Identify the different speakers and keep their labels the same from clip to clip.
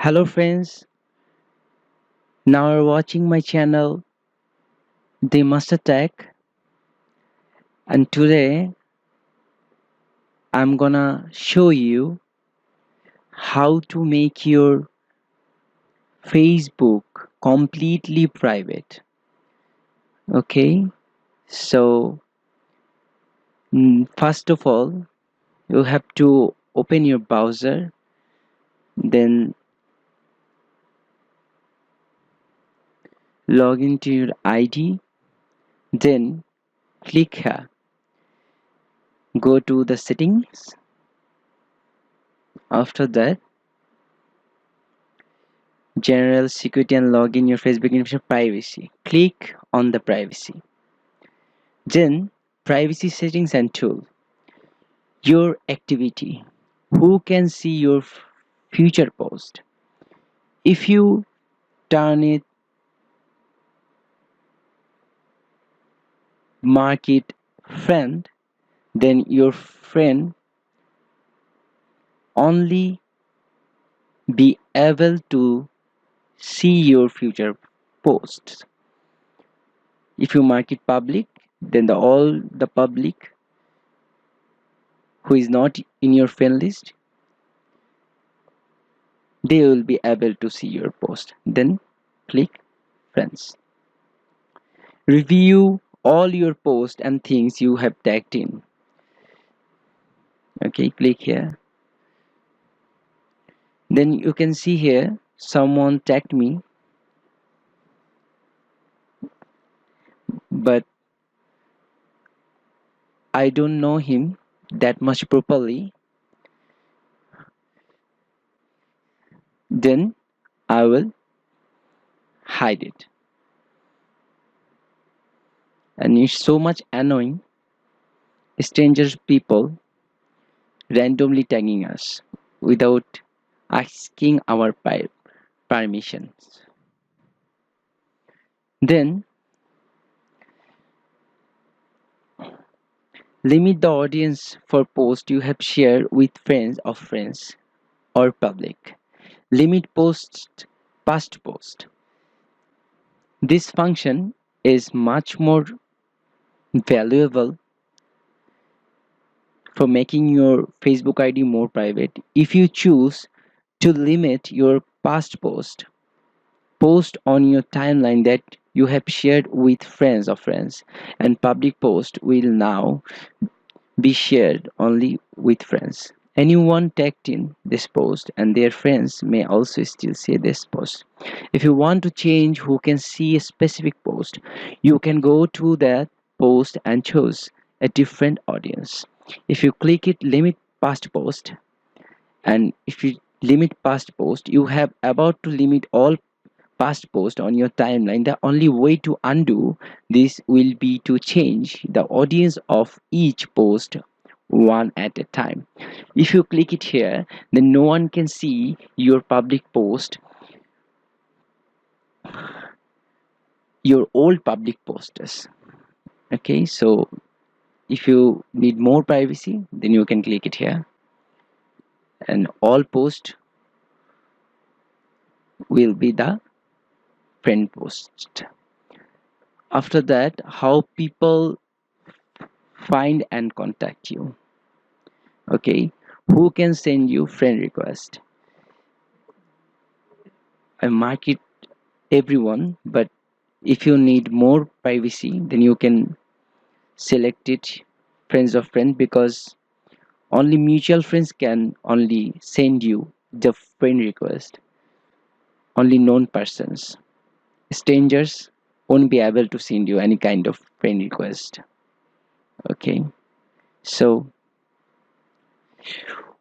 Speaker 1: Hello friends, now you're watching my channel The Master Tech, and today I'm gonna show you how to make your Facebook completely private. Okay, so first of all, you have to open your browser, then log into your ID, then click here, go to the settings. After that, general security and login your Facebook information privacy. Click on the privacy. Then privacy settings and tool. Your activity. Who can see your future post? If you turn it, mark it friend, then your friend only be able to see your future posts. If you mark it public, then all the public who is not in your friend list, they will be able to see your post. Then click friends. Review all your posts and things you have tagged in. Okay, click here. Then you can see here someone tagged me, but I don't know him that much properly. Then I will hide it. And it's so much annoying. Strangers people randomly tagging us without asking our permissions. Then limit the audience for posts you have shared with friends of friends or public. Limit posts past post. This function is much more valuable for making your Facebook ID more private. If you choose to limit your past post on your timeline that you have shared with friends of friends, and public post will now be shared only with friends. Anyone tagged in this post and their friends may also still see this post. If you want to change who can see a specific post, you can go to that post and choose a different audience. If you click it limit past post, and if you limit past post, you have about to limit all past post on your timeline. The only way to undo this will be to change the audience of each post one at a time. If you click it here, then no one can see your public post, your old public posters. Okay, so if you need more privacy, then you can click it here, and all post will be the friend post. After that, how people find and contact you. Okay, who can send you friend request? I mark it everyone, but if you need more privacy, then you can select it friends of friend, because only mutual friends can only send you the friend request. Only known persons, strangers won't be able to send you any kind of friend request. Okay, so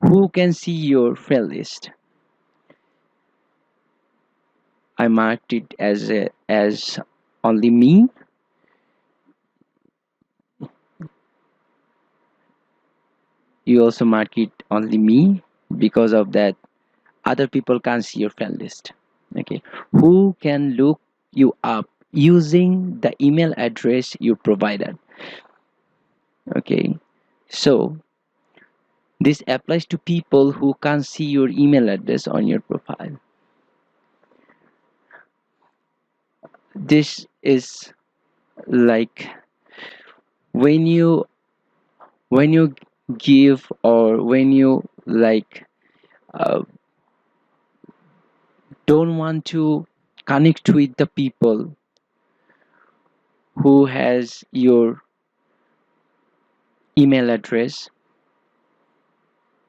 Speaker 1: who can see your friend list? I marked it as only me. You also mark it only me, because of that other people can't see your friend list. Okay, who can look you up using the email address you provided? Okay, so this applies to people who can't see your email address on your profile. This is like when you give, or when you uh, don't want to connect with the people who has your email address.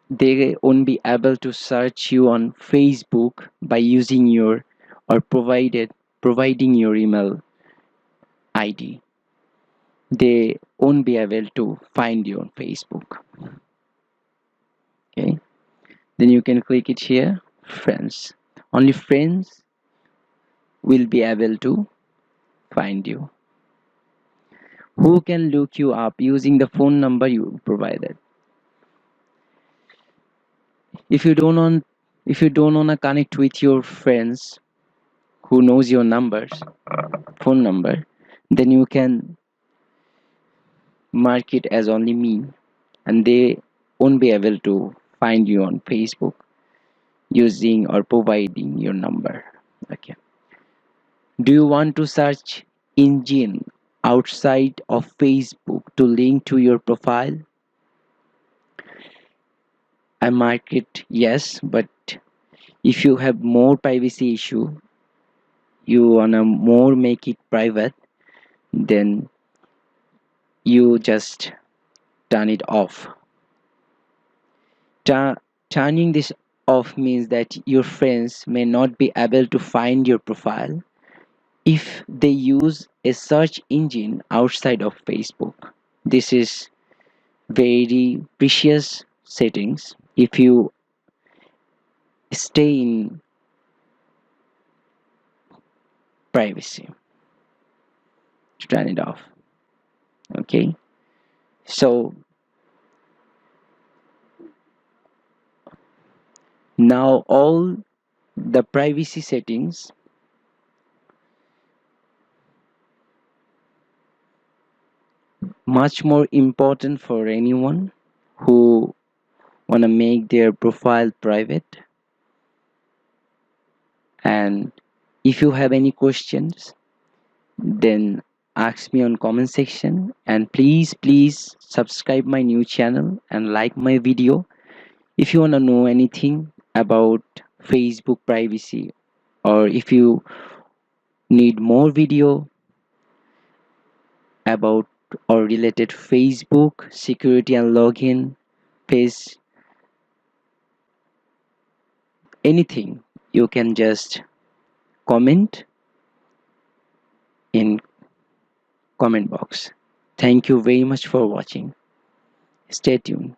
Speaker 1: They won't be able to search you on Facebook by using your, or providing your email ID. They won't be able to find you on Facebook. Okay, then you can click it here, friends. Only friends will be able to find you, who can look you up using the phone number you provided. If you don't want, if you don't want to connect with your friends who knows your phone number, then you can mark it as only me, and they won't be able to find you on Facebook using or providing your number. Okay. Do you want to search engine outside of Facebook to link to your profile? I mark it yes, but if you have more privacy issue, you wanna more make it private, then you just turn it off. Tu- Turning this off means that your friends may not be able to find your profile if they use a search engine outside of Facebook. This is very precious settings. If you stay in privacy, turn it off. Okay, so now all the privacy settings much more important for anyone who want to make their profile private. And if you have any questions, then ask me on comment section, and please subscribe my new channel and like my video if you want to know anything about Facebook privacy, or if you need more video about or related Facebook security and login page, anything, you can just comment in comment box. Thank you very much for watching. Stay tuned.